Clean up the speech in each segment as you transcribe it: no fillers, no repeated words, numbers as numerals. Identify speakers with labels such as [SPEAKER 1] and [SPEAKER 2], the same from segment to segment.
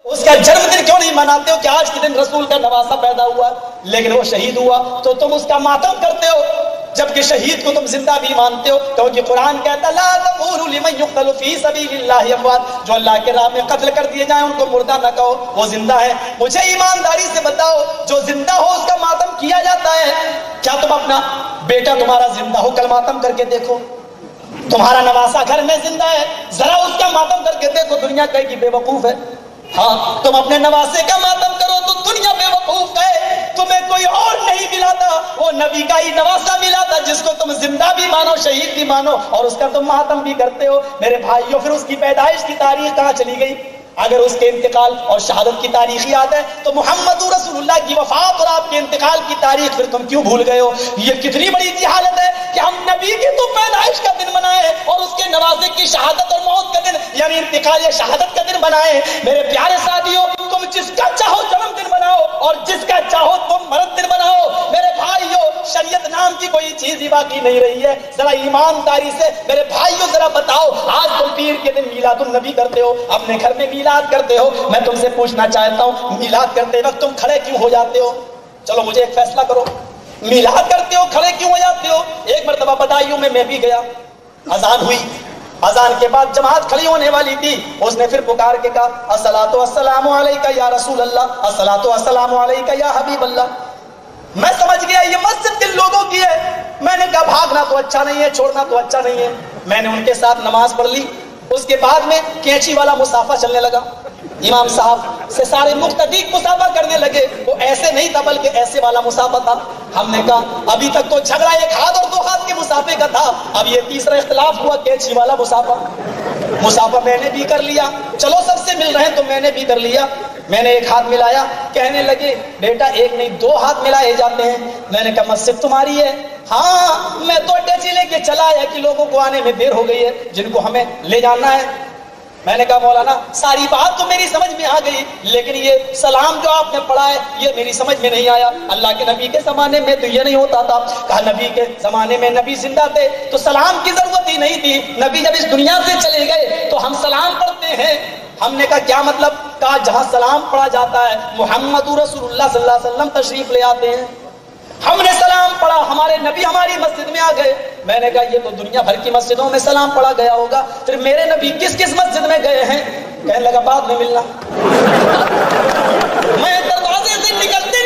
[SPEAKER 1] اس کا جنم دن کیوں نہیں مناتے ہو کہ آج کے دن رسول کا نواسا پیدا ہوا لیکن وہ شہید ہوا تو تم اس کا ماتم کرتے ہو، جبکہ شہید کو تم زندہ بھی مانتے ہو، کیونکہ قرآن کہتا لا تقولوا لمن يقتل في سبيل الله اموات، جو اللہ کے راہ میں قتل کر دیے جائیں ان کو مردہ نہ کہو، وہ زندہ ہے۔ مجھے ایمانداری سے بتاؤ جو زندہ ہو اس کا ماتم کیا جاتا ہے؟ کیا تم اپنا بیٹا تمہارا زندہ ہو کل ماتم کر کے دیکھو؟ تمہارا نواسا گھر میں زندہ ہے، ذرا اس کا ماتم کر کے دیکھو، دنیا کہے کہ بے وقوف ہے۔ ہاں تم اپنے نواسے کا ماتم کرو تو دنیا بے وقوف کہے، تمہیں کوئی اور نہیں ملا تھا، وہ نبی کا ہی نواسا ملا تھا جس کو تم زندہ بھی مانو شہید بھی مانو اور اس کا تم ماتم بھی کرتے ہو۔ میرے بھائیوں پھر اس کی پیدائش کی تاریخ کہاں چلی گئی؟ اگر اس کے انتقال اور شہادت کی تاریخ یاد ہے تو محمد رسول اللہ کی وفات اور آپ کے انتقال کی تاریخ پھر تم کیوں بھول گئے ہو؟ یہ کتنی بڑی جہالت ہے کہ ہم نبی کی تو پیدائش کا دن منائے اور اس کے نواسے کی شہادت اور موت کا دن یعنی انتقال یا شہادت کا دن منائے۔ میرے پیارے ساتھیوں، تم جس کا چاہو جنم دن بناؤ اور جس کا چاہو تم مرد دن بناؤ۔ میرے بھائیوں، شریعت نام کی کوئی چیز ہی باقی نہیں رہی ہے۔ ذرا ایمانداری سے میرے بھائیوں ذرا بتاؤ، آج تم پیر کے دن میلاد النبی کرتے ہو، اپنے گھر میں میلاد کرتے ہو، میں تم سے پوچھنا چاہتا ہوں میلاد کرتے وقت تم کھڑے کیوں ہو جاتے ہو؟ چلو مجھے ایک فیصلہ کرو، میلاد کرتے ہو کھڑے کیوں ہو جاتے ہو؟ ایک مرتبہ بدایوں میں بھی گیا، اذان ہوئی، اذان کے بعد جماعت کھڑی ہونے والی تھی، اس نے پھر پکار کے کہا الصلاۃ والسلام علیک یا رسول اللہ، الصلاۃ والسلام علیک یا حبیب اللہ۔ میں سمجھ گیا یہ مسجد کن لوگوں کی ہے، میں نے کہا بھاگنا تو اچھا نہیں ہے، چھوڑنا تو اچھا نہیں ہے، میں نے ان کے ساتھ نماز پڑھ لی۔ اس کے بعد میں کینچی والا مسافہ چلنے لگا، امام صاحب سے سارے مقتدی مسافہ کرنے لگے، وہ ایسے نہیں تھا بلکہ ایسے والا مسافہ تھا۔ ہم نے کہا ابھی تک تو جھگڑا ایک ہاتھ اور دو ہاتھ کے مسافے کا تھا، اب یہ تیسرا اختلاف ہوا کینچی والا مسافہ میں نے بھی کر لیا، چلو سب سے مل رہے ہیں تو میں نے بھی کر لیا۔ میں نے ایک ہاتھ ملایا، کہنے لگے بیٹا ایک نہیں دو ہاتھ ملائے جاتے ہیں۔ میں نے کہا مسجد تمہاری ہے؟ ہاں میں تو ٹیچی لے کے چلا آیا کہ لوگوں کو آنے میں دیر ہو گئی ہے جن کو ہمیں لے جانا ہے۔ میں نے کہا مولانا ساری بات تو میری سمجھ میں آ گئی لیکن یہ سلام جو آپ نے پڑھا ہے یہ میری سمجھ میں نہیں آیا، اللہ کے نبی کے زمانے میں تو یہ نہیں ہوتا تھا۔ کہا نبی کے زمانے میں نبی زندہ تھے تو سلام کی ضرورت ہی نہیں تھی، نبی جب اس دنیا سے چلے گئے تو ہم سلام پڑھتے ہیں۔ ہم نے کہا کیا مطلب؟ کہا جہاں سلام پڑھا جاتا ہے محمد رسول اللہ صلی اللہ علیہ وسلم تشریف لے آتے ہیں، ہم نے سلام پڑھا، ہمارے نبی ہماری مسجد میں آ گئے۔ میں نے کہا یہ تو دنیا بھر کی مسجدوں میں سلام پڑھا گیا ہوگا، پھر میرے نبی کس کس مسجد میں گئے ہیں؟ کہنے لگا بعد میں ملنا۔ میں دروازے سے نکلتے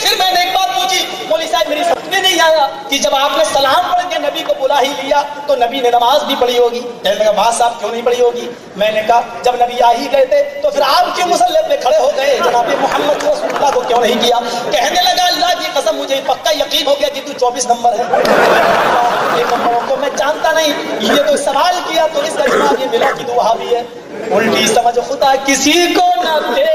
[SPEAKER 1] پھر میں نے ایک بات پوچھی، مولوی صاحب میری سمجھ میں نہیں آیا کہ جب آپ نے سلام پڑھ کے نبی کو بلا ہی لیا تو نبی نے نماز بھی پڑھی ہوگی۔ کہنے لگا باز صاحب کیوں نہیں پڑھی ہوگی؟ میں نے کہا جب نبی آ ہی گئے تھے تو پھر آپ کیوں مصلی پہ کھڑے ہو گئے، جناب محمد رسول اللہ کو کیوں نہیں کیا؟ کہنے لگا اللہ کی قسم مجھے پکا یقین ہو گیا کہ تو 24 نمبر ہے، ایک نمبروں کو میں جانتا نہیں، یہ تو سوال کیا تو اس کا جواب یہ ملا کہ تو وہابی ہے۔ الٹی سمجھ خدا کسی کو نہ دے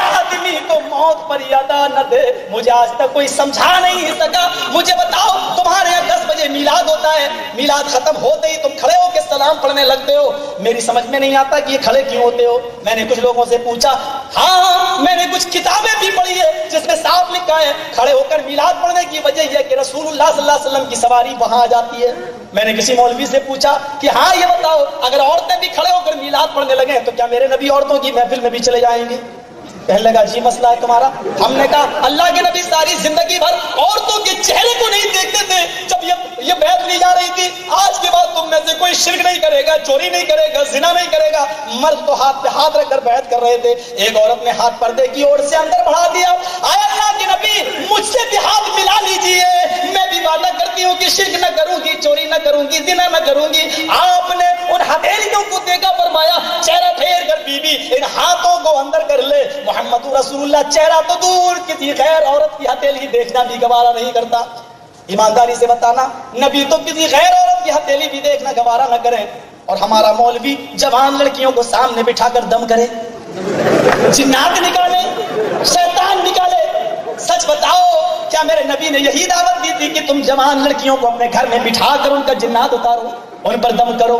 [SPEAKER 1] آدمی کو موت پر ادا نہ دے، مجھے آج تک کوئی سمجھا نہیں سکا۔ مجھے بتاؤ تمہارے یہاں 10 بجے میلاد ہوتا ہے، میلاد ختم ہوتے ہی تم کھڑے ہو کے سلام پڑھنے لگتے ہو، میری سمجھ میں نہیں آتا کہ یہ کھڑے کیوں ہوتے ہو۔ میں نے کچھ لوگوں سے پوچھا، ہاں میں نے کچھ کتابیں بھی پڑھی ہے جس میں صاف لکھا ہے کھڑے ہو کر میلاد پڑھنے کی وجہ یہ ہے کہ رسول اللہ صلی اللہ علیہ وسلم کی سواری وہاں آ جاتی ہے۔ میں نے کسی مولوی سے پوچھا کہ ہاں یہ بتاؤ اگر عورتیں بھی کھڑے ہو کر میلاد پڑھنے لگے تو کیا میرے نبی عورتوں کی محفل میں بھی چلے جائیں گے؟ کہنے لگا جی مسئلہ ہے تمہارا۔ ہم نے کہا اللہ کے نبی ساری زندگی بھر عورتوں کے چہرے کو نہیں دیکھتے تھے، جب یہ بیعت لی جا رہی تھی آج کے بعد تم میں سے کوئی شرک نہیں کرے گا، چوری نہیں کرے گا، زنا نہیں کرے گا، مرد تو ہاتھ پہ ہاتھ رکھ کر بیعت کر رہے تھے، ایک عورت نے ہاتھ پردے کی اوٹ سے اندر بڑھا دیا۔ آئے اللہ کے نبی مجھ سے بھی ہاتھ ملا لیجئے، میں بھی وعدہ کرتی ہوں کہ شرک نہ کروں گی، چوری نہ کروں گی، زنا نہ کروں گی۔ آپ نے ان ہتھیلیوں کو دیکھا، فرمایا چہرہ پھیر کر بی بی ان ہاتھوں کو اندر کر لے۔ محمد رسول اللہ چہرہ تو دور کسی غیر عورت کی ہتھیلی دیکھنا بھی گوارا نہیں کرتا۔ ایمانداری سے بتانا نبی تو کسی غیر عورت کی ہتھیلی بھی دیکھنا گوارا نہ کریں، اور ہمارا مولوی جوان لڑکیوں کو سامنے بٹھا کر دم کرے، جنات نکالے، شیطان نکالے۔ سچ بتاؤ کیا میرے نبی نے یہی دعوت دی تھی کہ تم جوان لڑکیوں کو اپنے گھر میں بٹھا کر ان کا جنات اتارو، ان پر دم کرو؟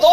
[SPEAKER 1] 2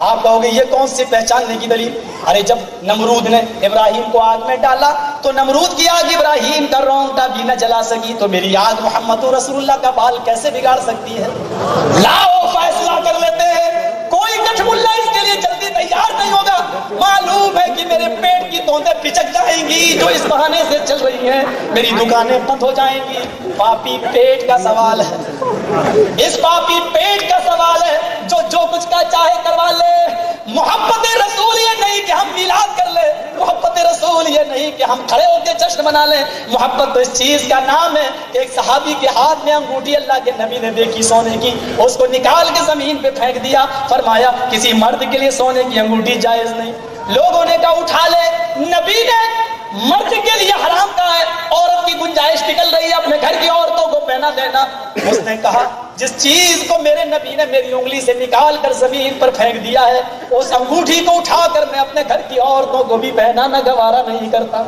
[SPEAKER 1] آپ کہوگے یہ کون سی پہچاننے کی دلیل؟ ارے جب نمرود نے ابراہیم کو آگ میں ڈالا تو نمرود کی آگ ابراہیم کا رونگٹا بھی نہ جلا سکی، تو میری آگ محمد رسول اللہ کا بال کیسے بگاڑ سکتی ہے؟ لاؤ فیصلہ کر لیتے ہیں، کوئی گٹھ ملا اس کے لیے جلدی تیار نہیں ہوگا، معلوم ہے کہ میرے پیٹ کی توندیں پچک جائیں گی جو اس بہانے سے چل رہی ہیں، میری دکانیں بند ہو جائیں گی۔ پاپی پیٹ کا سوال ہے، اس پاپی پیٹ کا سوال ہے جو کچھ کا چاہے کروا لے۔ محبت رسول یہ نہیں کہ ہم میلاد کر لیں، محبت رسول یہ نہیں کہ ہم کھڑے ہو کے جشن منا لیں، محبت تو اس چیز کا نام ہے کہ ایک صحابی کے ہاتھ میں انگوٹھی اللہ کے نبی نے دیکھی سونے کی، اس کو نکال کے زمین پہ پھینک دیا، فرمایا کسی مرد کے لیے سونے کی انگوٹھی جائز نہیں۔ لوگوں نے کہا اٹھا لے، نبی نے مرد کے لیے حرام کہا ہے، عورت کی گنجائش نکل رہی ہے اپنے گھر کی عورتوں کو پہنا دینا، اس نے کہا جس چیز کو میرے نبی نے میری انگلی سے نکال کر زمین پر پھینک دیا ہے اس انگوٹھی کو اٹھا کر میں اپنے گھر کی عورتوں کو بھی پہنانا گوارا نہیں کرتا۔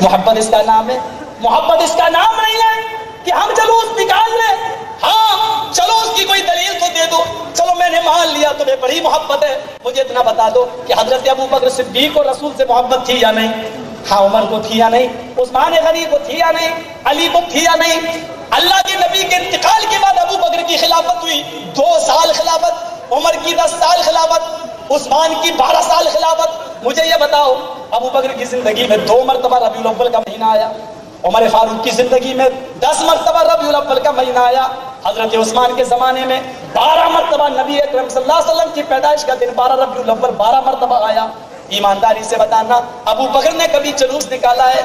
[SPEAKER 1] محبت اس کا نام ہے، محبت اس کا نام نہیں ہے کہ ہم جلوس نکال لیں، ہاں چلو اس کی کوئی دلیل تو دے دو، چلو میں نے مان لیا تمہیں بڑی محبت ہے، مجھے اتنا بتا دو کہ حضرت ابو بکر صدیق کو رسول سے محبت تھی یا نہیں؟ ہاں عمر کو تھی یا نہیں؟ عثمان غنی کو تھی یا نہیں؟ علی کو تھی یا نہیں؟ اللہ کے نبی کے انتقال کے بعد ابو بکر کی خلافت ہوئی، 2 سال خلافت، عمر کی 10 سال خلافت، عثمان کی 12 سال خلافت۔ مجھے یہ بتاؤ ابو بکر کی زندگی میں 2 مرتبہ ربیع الاول کا مہینہ آیا، عمر فاروق کی زندگی میں 10 مرتبہ ربیع الاول کا مہینہ آیا، حضرت عثمان کے زمانے میں 12 مرتبہ نبی اکرم صلی اللہ علیہ وسلم کی پیدائش کا دن 12 ربیع الاول 12 مرتبہ آیا۔ ایمانداری سے بتانا ابو بکر نے کبھی جلوس نکالا ہے؟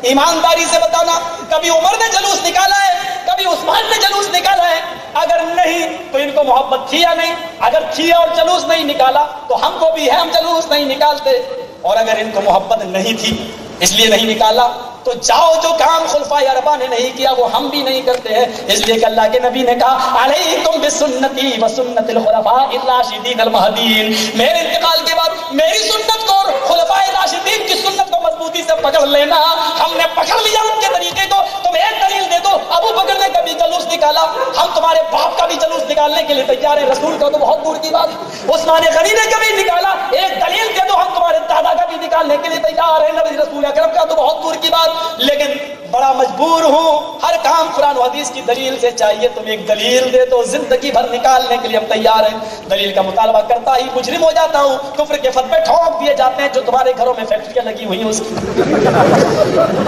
[SPEAKER 1] ایمانداری سے بتانا کبھی عمر نے جلوس نکالا ہے؟ کبھی عثمان نے جلوس نکالا ہے؟ اگر نہیں تو ان کو محبت تھی یا نہیں؟ اگر تھی اور جلوس نہیں نکالا تو ہم کو بھی ہے، ہم جلوس نہیں نکالتے، اور اگر ان کو محبت نہیں تھی اس لیے نہیں نکالا تو جاؤ جو کام خلفائے اربعہ نے نہیں کیا وہ ہم بھی نہیں کرتے ہیں، اس لیے کہ اللہ کے نبی نے کہا علیکم بسنتی وسنت الخلفاء الراشدین المہدیین، میرے انتقال کے بعد میری سنت کو اور خلفائے راشدین کی سنت کو مضبوطی سے پکڑ لینا۔ ہم نے پکڑ لیا ان کے طریقے کو، تم ایک دلیل دے دو، ابو بکر نے کبھی جلوس نکالا؟ ہم تمہارے باپ کا بھی جلوس نکالنے کے لیے تیار ہیں، رسول کا تو بہت دور کی بات۔ عثمان غنی نے کبھی نکالا؟ ایک دلیل دے دو، ہم تمہارے دادا کا بھی نکالنے کے لیے تیار ہیں، نبی رسول اکرم کا تو بہت دور کی بات۔ لیکن بڑا مجبور ہوں، ہر کام قرآن و حدیث کی دلیل سے چاہیے، تم ایک دلیل دے تو زندگی بھر نکالنے کے لیے ہم تیار ہیں۔ دلیل کا مطالبہ کرتا ہی مجرم ہو جاتا ہوں، کفر کے فتوے ٹھونک دیے جاتے ہیں جو تمہارے گھروں میں فیکٹریاں لگی ہوئی ہیں اس کی۔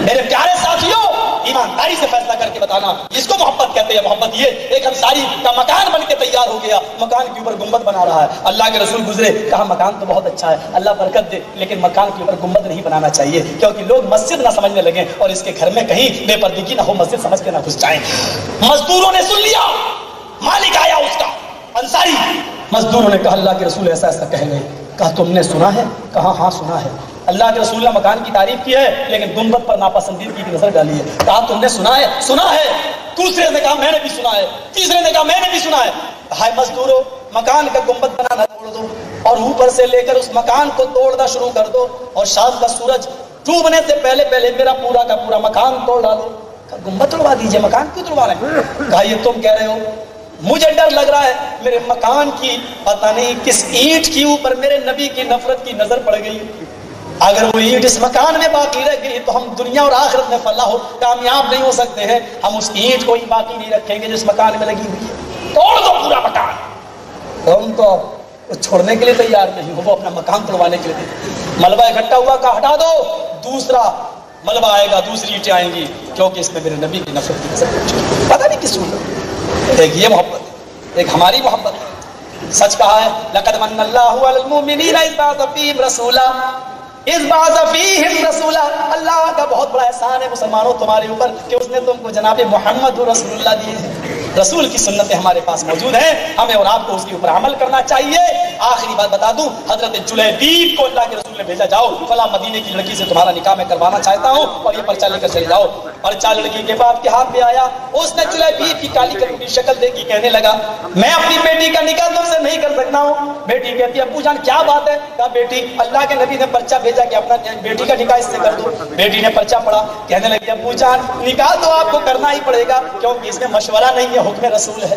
[SPEAKER 1] میرے پیارے ساتھیوں، ایمانداری سے فیصلہ کر کے بتانا، اس کو محبت کہتے ہیں۔ محبت یہ ایک انصاری کا مکان بن کے تیار ہو گیا، مکان کے اوپر گنبد بنا رہا ہے، اللہ کے رسول گزرے، کہا مکان تو بہت اچھا ہے، اللہ برکت دے، لیکن مکان کے اوپر گنبد نہیں بنانا چاہیے کیونکہ لوگ مسجد نہ سمجھنے لگیں اور اس کے گھر میں کہیں بے پردگی نہ ہو، مسجد سمجھ کے نہ گھس جائیں۔ مزدوروں نے سن لیا، مالک آیا اس کا انصاری، مزدوروں نے کہا اللہ کے رسول ایسا ایسا کہہ گئے، کہا تم نے سنا ہے؟ کہا ہاں سنا ہے، اللہ کے رسول نے مکان کی تعریف کی ہے لیکن گنبد پر ناپسندیدگی کی نظر ڈالی ہے۔ کہا تم نے سنا ہے؟ سنا ہے۔ دوسرے نے کہا میں نے بھی سنا ہے، تیسرے نے کہا میں نے بھی سنا ہے۔ کہا مزدوروں مکان کا گنبد بنانا چھوڑ دو اور اوپر سے لے کر اس مکان کو توڑنا شروع کر دو اور شام کا سورج ڈوبنے سے پہلے پہلے میرا پورا کا پورا مکان توڑ ڈالو۔ گنبد توڑوا دیجئے، مکان کیوں توڑوا رہے ہیں؟ کہا یہ تم کہہ رہے ہو، مجھے ڈر لگ رہا ہے میرے مکان کی پتہ نہیں کس اینٹ کے اوپر میرے نبی کی نفرت کی نظر پڑ گئی، اگر وہ اینٹ اس مکان میں باقی رہ گئی تو ہم دنیا اور آخرت میں فلاح ہو کامیاب نہیں ہو سکتے ہیں، ہم اس اینٹ کو ہی باقی نہیں رکھیں گے جو اس مکان میں لگی ہوئی ہے، توڑ دو پورا مکان۔ ہم تو چھوڑنے کے لیے تیار نہیں ہو، وہ اپنا مکان توڑوانے کے لیے ملبہ اکٹھا ہوا، کہا ہٹا دو، دوسرا ملبہ آئے گا، دوسری اینٹیں آئیں گی کیونکہ اس میں میرے نبی کی نفرت کی نظر پڑی۔ پتہ نہیں کس صورت، ایک یہ محبت ہے، ایک ہماری محبت ہے۔ سچ کہا ہے لقد من اللہ علی المؤمنین اذ بعث فیہم رسولا، اذ بعث فیہم رسولا، اللہ کا بہت بڑا احسان ہے مسلمانوں تمہارے اوپر کہ اس نے تم کو جناب محمد رسول اللہ دیے ہیں۔ رسول کی سنتیں ہمارے پاس موجود ہیں، ہمیں اور آپ کو اس کے اوپر عمل کرنا چاہیے۔ آخری بات بتا دوں، حضرت جلیبیب کو اللہ کے رسول نے بھیجا، جاؤ فلاں مدینے کی لڑکی سے تمہارا نکاح میں کروانا چاہتا ہوں اور یہ پرچہ لے کر چلے جاؤ۔ پرچہ لڑکی کے باپ کے ہاتھ میں آیا، اس نے جلیبیب کی کالی کٹوٹی شکل دیکھی، کہنے لگا میں اپنی بیٹی کا نکاح تم سے نہیں کر سکتا ہوں۔ بیٹی کہتی ہے ابو جان کیا بات ہے؟ کہا بیٹی اللہ کے نبی نے پرچہ بھیجا کہ اپنا بیٹی کا نکاح اس سے کر دو۔ بیٹی نے پرچہ پڑھا، کہنے لگی ابو جان نکاح تو آپ کو کرنا ہی پڑے گا کیونکہ اس میں مشورہ نہیں ہے، حکم رسول ہے۔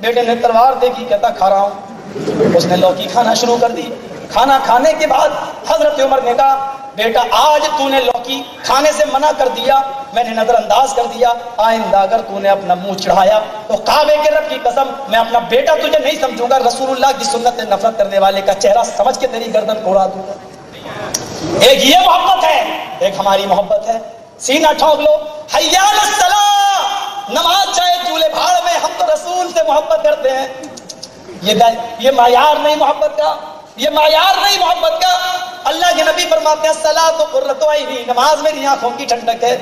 [SPEAKER 1] بیٹے نے تلوار دیکھی، کہتا کھا رہا ہوں۔ اس نے لوکی کھانا شروع کر دی۔ کھانا کھانے کے بعد حضرت عمر نے کہا بیٹا آج تو نے لوکی کھانے سے منع کر دیا، میں نے نظر انداز کر دیا، آئندہ اگر تو نے اپنا منہ چڑھایا تو کعبے کے رب کی قسم میں اپنا بیٹا تجھے نہیں سمجھوں گا، رسول اللہ کی سنت سے نفرت کرنے والے کا چہرہ سمجھ کے تیری گردن کو اڑا دوں گا۔ ایک یہ محبت ہے، ایک ہماری محبت ہے۔ سینہ ٹھونک لو، حی علی الصلاۃ، نماز چاہے چولہے بھاڑ میں، ہم تو رسول سے محبت کرتے ہیں۔ یہ معیار نہیں محبت کا، یہ معیار نہیں محبت کا۔ اللہ کے نبی فرماتے ہیں الصلاۃ قرۃ عینی، نماز میری آنکھوں کی ٹھنڈک ہے۔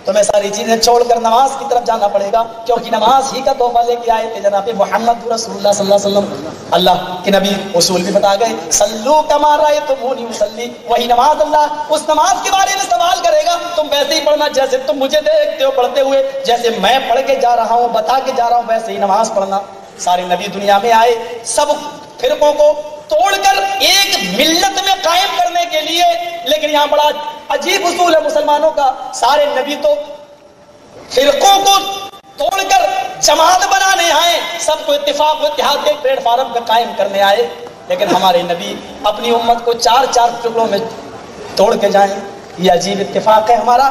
[SPEAKER 1] تمہیں ساری چیزیں چھوڑ کر نماز کی طرف جانا پڑے گا، کیونکہ نماز ہی کا تحفہ لے کے آئے تھے جناب محمد رسول اللہ صلی اللہ علیہ وسلم۔ اللہ کے نبی اصول بھی بتا گئے، صلو کما رأیتمونی اصلی، وہی نماز اللہ اس نماز کے بارے میں سوال کرے گا، تم ویسے ہی پڑھنا جیسے تم مجھے دیکھتے ہو پڑھتے ہوئے، جیسے میں پڑھ کے جا رہا ہوں بتا کے جا رہا ہوں ویسے ہی نماز پڑھنا۔ سارے نبی دنیا میں آئے سب فرقوں کو توڑ کر ایک ملت میں قائم کرنے کے لیے، لیکن یہاں بڑا عجیب اصول ہے مسلمانوں کا، سارے نبی تو فرقوں کو توڑ کر جماعت بنانے آئے، سب کو اتفاق و اتحاد کے پلیٹ فارم پہ قائم کرنے آئے، لیکن ہمارے نبی اپنی امت کو چار چار ٹکڑوں میں توڑ کے جائیں، یہ عجیب اتفاق ہے ہمارا۔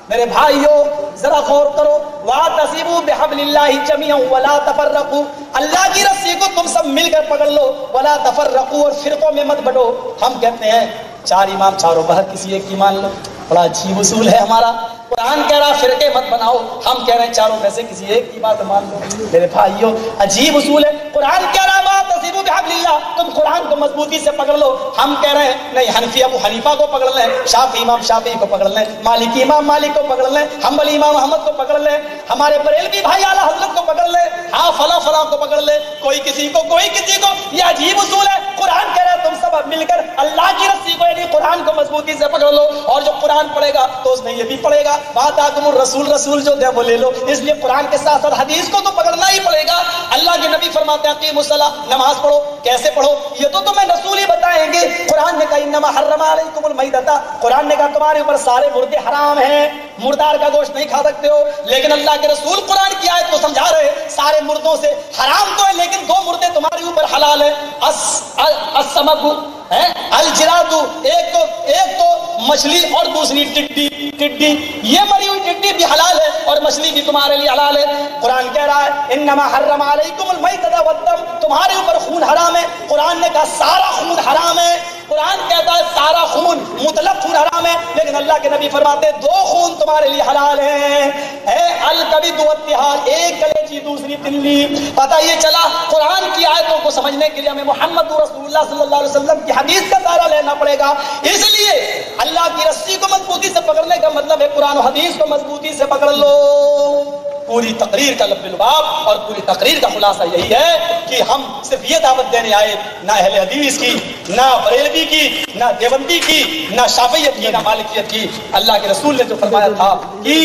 [SPEAKER 1] میرے بھائیوں ذرا غور کرو، واعتصموا بحبل اللہ جميعا ولا تفرقوا، اللہ کی رسی کو تم سب مل کر پکڑ لو، ولا تفرقوا، اور فرقوں میں مت بٹو۔ ہم کہتے ہیں چار امام چاروں بہر کسی ایک کی مان لو، بڑا عجیب اصول ہے ہمارا۔ قرآن کہہ رہا فرقے مت بناؤ، ہم کہہ رہے ہیں چاروں میں سے کسی ایک کی بات مان لو۔ میرے بھائیوں عجیب اصول ہے، قرآن کہہ رہا واعتصموا بحبل اللہ، تم قرآن کو مضبوطی سے پکڑ لو، ہم کہہ رہے ہیں نہیں حنفی ابو حنیفہ کو پکڑ لیں، شافعی امام شافعی کو پکڑ لیں، مالکی امام مالک کو پکڑ لیں، حنبلی امام احمد کو پکڑ لیں، ہمارے بریلوی بھائی اعلیٰ حضرت کو پکڑ لیں، ہاں فلاں فلاں کو پکڑ لیں، کوئی کسی کو کوئی کسی کو۔ یہ عجیب اصول ہے۔ قرآن کہہ رہا ہے تم سب مل کر اللہ کی رسی کو یعنی قرآن کو مضبوطی سے پکڑ لو، اور جو قرآن پڑھے گا تو اس میں یہ بھی پڑھے گا بات آکم الرسول، رسول جو دے وہ لے لو۔ اس لیے قرآن کے ساتھ ساتھ حدیث کو تو پکڑنا ہی پڑے گا۔ اللہ کے نبی فرماتے ہیں اقیموا الصلاۃ، نماز پڑھو، کیسے پڑھو یہ تو تمہیں رسول ہی بتائیں گے۔ قرآن نے کہا انما حرم علیکم المیتۃ، قرآن نے کہا تمہارے اوپر سارے مردے حرام ہیں، مردار کا گوشت نہیں کھا سکتے ہو، لیکن اللہ کے رسول قرآن کی آیت کو سمجھا رہے سارے مردوں سے حرام تو ہے لیکن دو مردے تمہارے اوپر حلال ہے، السمک الجراد، ایک تو مچھلی اور دوسری ٹڈی، یہ مری ہوئی ٹڈی بھی حلال ہے اور مچھلی بھی تمہارے لیے حلال ہے۔ قرآن کہہ رہا ہے انما حرم علیکم المیتۃ والدم، تمہارے اوپر خون حرام ہے، قرآن نے کہا سارا خون حرام ہے، قرآن کہتا ہے سارا خون مطلق خون حرام ہے، لیکن اللہ کے نبی فرماتے دو خون تمہارے لیے حلال ہیں، الکبد والطحال، ایک کلیجی دوسری تلی۔ پتہ یہ چلا قرآن کی آیتوں کو سمجھنے کے لیے ہمیں محمد رسول اللہ صلی اللہ علیہ وسلم کی حدیث کا سہارا لینا پڑے گا۔ اس لیے اللہ کی رسی کو مضبوطی سے پکڑنے کا مطلب ہے قرآن و حدیث کو مضبوطی سے پکڑ لو۔ پوری تقریر کا لب لباب اور پوری تقریر کا خلاصہ یہی ہے کہ ہم صرف یہ دعوت دینے آئے، نہ اہل حدیث کی، نہ بریلوی کی، نہ دیوبندی کی، نہ شافعیت کی، نہ مالکیت کی۔ اللہ کے رسول نے جو فرمایا تھا کہ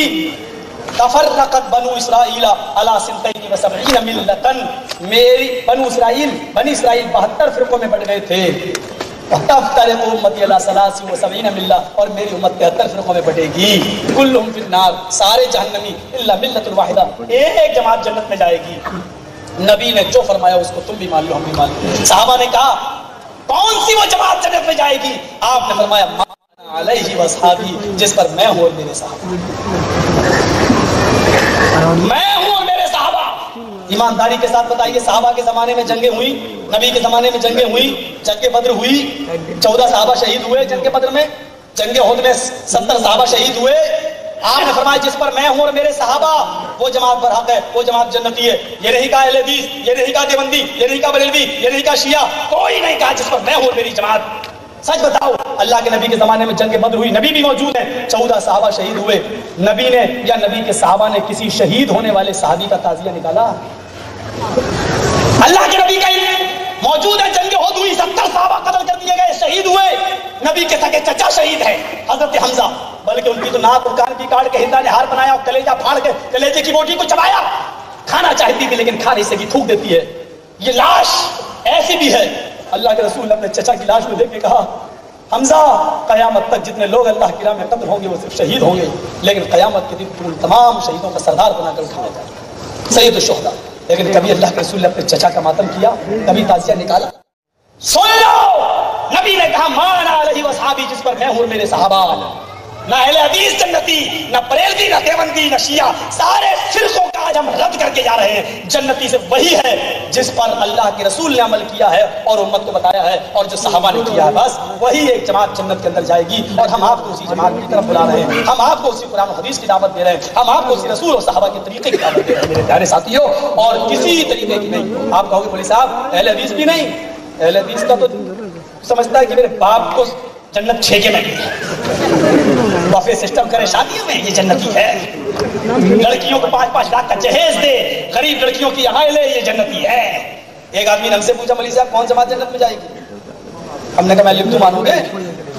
[SPEAKER 1] تفرقت بنو اسرائیل علی 72 ملتا، میری بنی اسرائیل 72 فرقوں میں بٹ گئے تھے، تفترق امتی علی 73 ملہ، اور میری امت 73 فرقوں میں بٹے گی، کلہم فی النار، سارے جہنمی الا ملۃ الواحدہ، ایک جماعت جنت میں جائے گی۔ نبی نے جو فرمایا اس کو تم بھی مان لو ہم بھی مان لو۔ صحابہ نے کہا کون سی وہ جماعت جنت میں جائے گی؟ آپ نے فرمایا ما علیہ واصحابی، جس پر میں ہوں اور میرے صحابہ، میں ہوں اور میرے صحابہ۔ ایمانداری کے ساتھ بتائیے صحابہ کے زمانے میں جنگیں ہوئی، نبی کے زمانے میں جنگیں ہوئی، جنگ بدر ہوئی، 14 صحابہ شہید ہوئے جنگ بدر میں، جنگ احد میں 70 صحابہ شہید ہوئے۔ آپ نے فرمایا جس پر میں ہوں اور میرے صحابہ وہ جماعت برحق ہے، وہ جماعت جنتی ہے۔ یہ نہیں کہا اہل حدیث، یہ نہیں کہا دیوبندی، یہ نہیں کہا بریلوی، یہ نہیں کہا شیعہ، کوئی نہیں کہا جس پر میں ہوں اور میری جماعت۔ سچ بتاؤ اللہ کے نبی کے زمانے میں جنگ بدر ہوئی، نبی بھی موجود ہیں، 14 صحابہ شہید ہوئے، نبی نے یا نبی کے صحابہ نے کسی شہید ہونے والے صحابی کا تعزیہ نکالا؟ اللہ کے نبی کا علم موجود ہے، جنگ احد ہوئی، 70 صحابہ قتل کر دیے گئے، شہید ہوئے، نبی کے سگے چچا شہید ہیں حضرت حمزہ، بلکہ ان کی تو ناک اور کان کی کاٹ کے ہندا نے ہار بنایا اور کلیجہ پھاڑ کے کلیجے کی بوٹی کو چبایا، کھانا چاہتی تھی لیکن کھا نہیں سکی، تھوک دیتی ہے۔ یہ لاش ایسی بھی ہے، اللہ کے رسول نے اپنے چچا کی لاش کو دیکھ کے کہا حمزہ قیامت تک جتنے لوگ اللہ کی راہ میں قتل ہوں گے وہ صرف شہید ہوں گے، لیکن قیامت کے دن تمام شہیدوں کا سردار بنا کر اٹھایا جائے گا، سید الشہداء۔ لیکن کبھی اللہ کے رسول نے اپنے چچا کا ماتم کیا؟ کبھی تعزیہ نکالا؟ سن لو، نبی نے کہا مان علیہ وصحابی، جس پر میں ہوں میرے صحابہ. نہ اہل حدیث جنتی، نہ بریلوی، نہ دیوبندی، نہ شیعہ، سارے فرقوں کا آج ہم رد کر کے جا رہے ہیں. جنتی سے وہی ہے جس پر اللہ کے رسول نے عمل کیا ہے اور امت کو بتایا ہے، اور جو صحابہ نے کیا ہے، بس وہی ایک جماعت جنت کے اندر جائے گی. اور ہم آپ کو اسی جماعت کی طرف بلا رہے ہیں، ہم آپ کو اسی قرآن و حدیث کی دعوت دے رہے ہیں، ہم آپ کو اسی رسول اور صحابہ کے طریقے کی دعوت دے رہے ہیں میرے پیارے ساتھیوں، اور کسی طریقے کی نہیں. آپ کہو گے مولوی صاحب اہل حدیث بھی نہیں، اہل حدیث کا تو سمجھتا ہے کہ میرے باپ کو جنت ٹھیکے میں دی، بفے سسٹم کرے شادیوں میں، یہ جنتی ہے. لڑکیوں کو 5-5 لاکھ کا جہیز دے، غریب لڑکیوں کی یہاں لے، یہ جنتی ہے. ایک آدمی نے ہم سے پوچھا مولوی صاحب کون جماعت جنت میں جائے گی؟ ہم نے کہا میں لکھ دوں مانو گے؟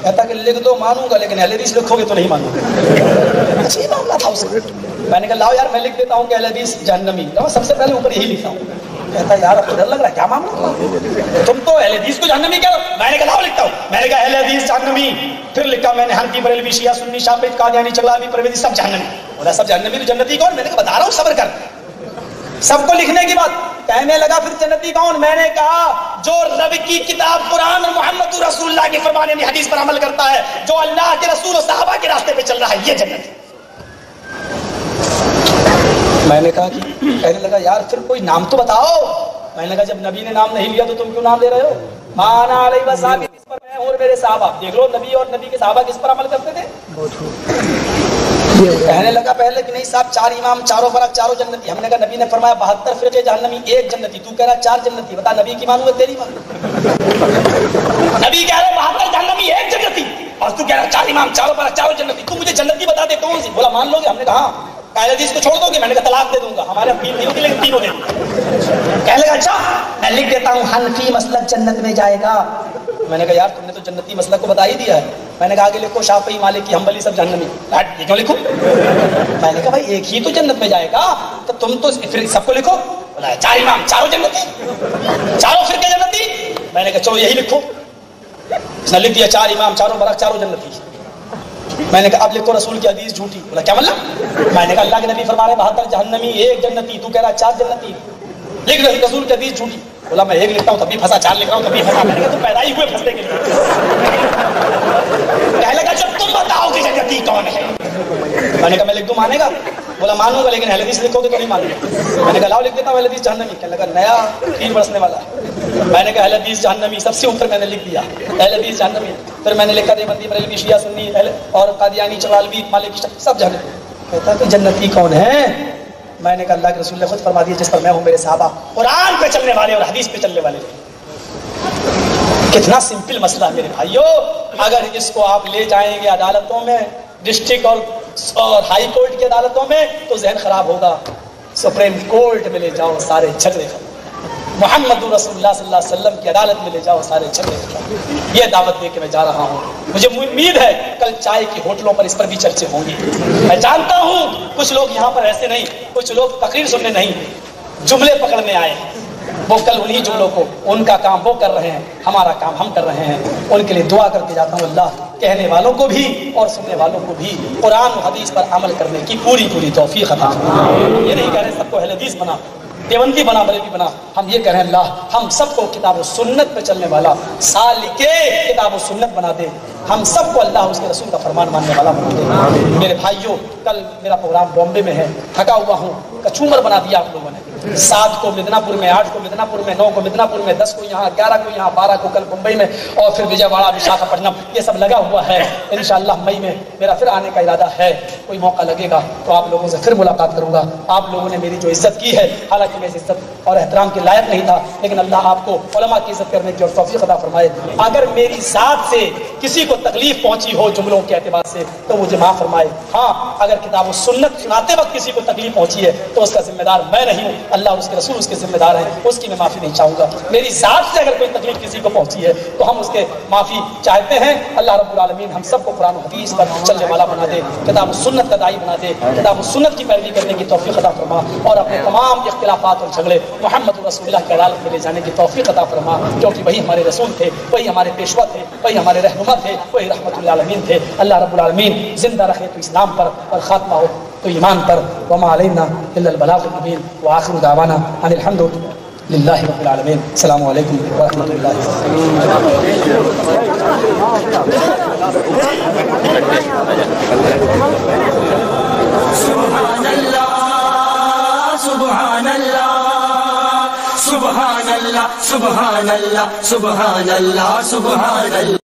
[SPEAKER 1] کہتا کہ لکھ دو مانوں گا، لیکن اہل حدیث لکھو گے تو نہیں مانوں گا. اچھی معاملہ تھا اس کا. میں نے کہا لاؤ یار میں لکھ دیتا ہوں کہ اہل حدیث جہنمی. سب سے پہلے اوپر یہی لکھتا ہوں. کہتا یار اب تو ڈر لگ رہا ہے، کیا معاملہ، تم تو اہل حدیث کو جہنمی کہہ رہو. میں نے کہا لاؤ لکھتا ہوں. میں نے کہا اہل حدیث جہنمی. پھر لکھا میں نے حنفی، بریلوی، شیعہ، سنی، شافعی، قادیانی، چغلاوی، پرویزی، سب جہنمی. بولا سب جہنمی تو جنتی کون؟ میں نے کہا بتا رہا ہوں صبر کر. سب کو لکھنے کی بات. کہنے لگا پھر جنتی کون؟ میں نے کہا جو رب کی کتاب قرآن اور محمد رسول اللہ کے فرمانے میں حدیث پر عمل کرتا ہے، جو اللہ کے رسول اور صحابہ کے راستے پہ چل رہا ہے، یہ جنت. میں نے کہا کہ کہنے لگا یار پھر کوئی نام تو بتاؤ. میں نے کہا جب نبی نے نام نہیں لیا تو تم کیوں نام لے رہے ہو؟ مانا علیہ وصحابی، جس پر میں اور میرے صحابہ. دیکھ لو نبی اور نبی کے صحابہ کس پر عمل کرتے تھے. کہنے لگا پہلے کہ نہیں صاحب 4 امام، چاروں فرق، چاروں جنتی. ہم نے کہا نبی نے فرمایا 72 فرقے جہنمی، 1 جنتی. تو کہہ رہا 4 جنتی. بتا نبی کی مانوں گا تیری مانوں؟ نبی کہہ رہے 72 جہنمی، 1 جنتی، اور تو کہہ رہا 4 امام، چاروں فرق، چاروں جنتی. تو مجھے جنتی بتا دے کون سی. بولا مان لو گے؟ ہم نے کہا ہاں. اہل حدیث کو چھوڑ دو گے؟ میں نے کہا طلاق دے دوں گا. ہمارے 3 نہیں ہوتی لیکن 3 دے. کہنے لگا اچھا میں لکھ دیتا ہوں حنفی مسلک جنت میں جائے گا. میں نے کہا یار تم نے تو جنتی مسلک کو بتا ہی دیا ہے. میں نے کہا آگے لکھو شافعی، مالکی، حنبلی، سب جہنمی. یہ کیوں لکھوں؟ میں نے کہا بھائی ایک ہی تو جنت میں جائے گا، تو تم تو پھر سب کو لکھو. بولا 4 امام، چاروں جنتی، چاروں فرقے جنتی. میں نے کہا چلو یہی لکھو. اس نے لکھ دیا 4 امام، چاروں فرق، چاروں جنتی. میں نے کہا اب لکھو رسول کی حدیث جھوٹی. بولا کیا مطلب؟ میں نے کہا اللہ کے نبی فرما رہے 72 جہنمی، 1 جنتی. تو کہہ رہا 4 جنتی. لکھ رسول کی حدیث جھوٹی. بولا میں 1 لکھتا ہوں تب بھی پھنسا، 4 لکھ رہا ہوں تب بھی پھنسا. میں نے کہا تم پیدا ہی ہوئے پھنسنے کے لیے. کہنے لگا جب تم بتاؤ کہ جنتی کون ہے. میں نے کہا میں لکھ دوں مانے گا؟ بولا مانوں گا لیکن اہل حدیث لکھو گے تو نہیں مانوں گا. میں نے کہا لاؤ لکھ دیتا ہوں اہل حدیث جہنمی. کہنے لگا نیا 3 برسنے والا ہے. میں نے کہا اہل حدیث جہنمی. سب سے اوپر میں نے لکھ دیا اہل حدیث جہنمی. پھر میں نے لکھا دیوبندی، بریلوی، شیعہ، سنی اور قادیانی، چغلاوی، مالکی، سب جہنمی. کہتا کہ جنتی کون ہے؟ میں نے کہا اللہ کے رسول نے خود فرما دیا جس پر میں ہوں میرے صحابہ، قرآن پہ چلنے والے اور حدیث پہ چلنے والے. کتنا سمپل مسئلہ میرے بھائیو. اگر اس کو آپ لے جائیں گے عدالتوں میں، ڈسٹرکٹ اور ہائی کورٹ کی عدالتوں میں، تو ذہن خراب ہوگا. سپریم کورٹ میں لے جاؤ سارے جھگڑے ختم. محمد رسول اللہ صلی اللہ علیہ وسلم کی عدالت میں لے جاؤ سارے جھگڑے ختم. یہ دعوت دے کے میں جا رہا ہوں. مجھے امید ہے کل چائے کی ہوٹلوں پر اس پر بھی چرچے ہوں گی. میں جانتا ہوں کچھ لوگ یہاں پر ایسے نہیں، کچھ لوگ تقریر سننے نہیں، جملے پکڑنے آئے ہیں. وہ کل انہی جملوں کو، ان کا کام وہ کر رہے ہیں، ہمارا کام ہم کر رہے ہیں. ان کے لیے دعا کر کے جاتا ہوں اللہ کہنے والوں کو بھی اور سننے والوں کو بھی قرآن و حدیث پر عمل کرنے کی پوری توفیق عطا فرمائے. یہ نہیں کہہ رہے سب کو اہل حدیث بنا، دیوبندی بنا، بریلوی بنا. ہم یہ کہہ رہے ہیں اللہ ہم سب کو کتاب و سنت پہ چلنے والا، سالک کتاب و سنت بنا دے. ہم سب کو اللہ اس کے رسول کا فرمان ماننے والا بنا دے. میرے بھائیوں کل میرا پروگرام بامبے میں ہے، تھکا ہوا ہوں. کچومر بنا دیا آپ لوگوں نے. 7 کو مدنا پور میں، 8 کو مدنا پور میں، 9 کو مدنا پور میں، 10 کو یہاں، 11 کو یہاں، 12 کو کل ممبئی میں، اور پھر وجے واڑہ، وشاکھاپٹنم. یہ سب لگا ہوا ہے. انشاءاللہ مئی میں میرا پھر آنے کا ارادہ ہے. کوئی موقع لگے گا تو آپ لوگوں سے پھر ملاقات کروں گا. آپ لوگوں نے میری جو عزت کی ہے، حالانکہ میں اس عزت اور احترام کے لائق نہیں تھا، لیکن اللہ آپ کو علماء کی عزت کرنے کی اور توفیق عطا فرمائے. اگر میری ذات سے کسی کو تکلیف پہنچی ہو جملوں کے اعتبار سے تو مجھے معاف فرمائے. ہاں اگر کتاب و سنت سناتے وقت کسی کو تکلیف پہنچی ہے تو اس کا ذمہ دار میں نہیں ہوں، اللہ اور اس کے رسول اس کے ذمہ دار ہیں. اس کی میں معافی نہیں چاہوں گا. میری ذات سے اگر کوئی تکلیف کسی کو پہنچی ہے تو ہم اس کے معافی چاہتے ہیں. اللہ رب العالمین ہم سب کو قرآن و حدیث پر چلنے والا بنا دے، کتاب و سنت کا داعی بنا دے، کتاب و سنت کی پیروی کرنے کی توفیق عطا فرما، اور اپنے تمام اختلافات اور جھگڑے محمد رسول اللہ کی عدالت میں لے جانے کی توفیق عطا فرما، کیونکہ وہی ہمارے رسول تھے، وہی ہمارے پیشوا تھے، وہی ہمارے رہنما تھے، وہی رحمت للعالمین تھے. اللہ رب العالمین زندہ رکھے تو اسلام پر اور خاتمہ ہو تو ایمان پر وما علینا الا البلاغ المبین وآخر دعوانا ان الحمد للہ رب العالمین. السلام علیکم ورحمۃ اللہ
[SPEAKER 2] سبحان اللہ سبحان اللہ سبحان اللہ سبحان اللہ سبحان اللہ سبحان اللہ.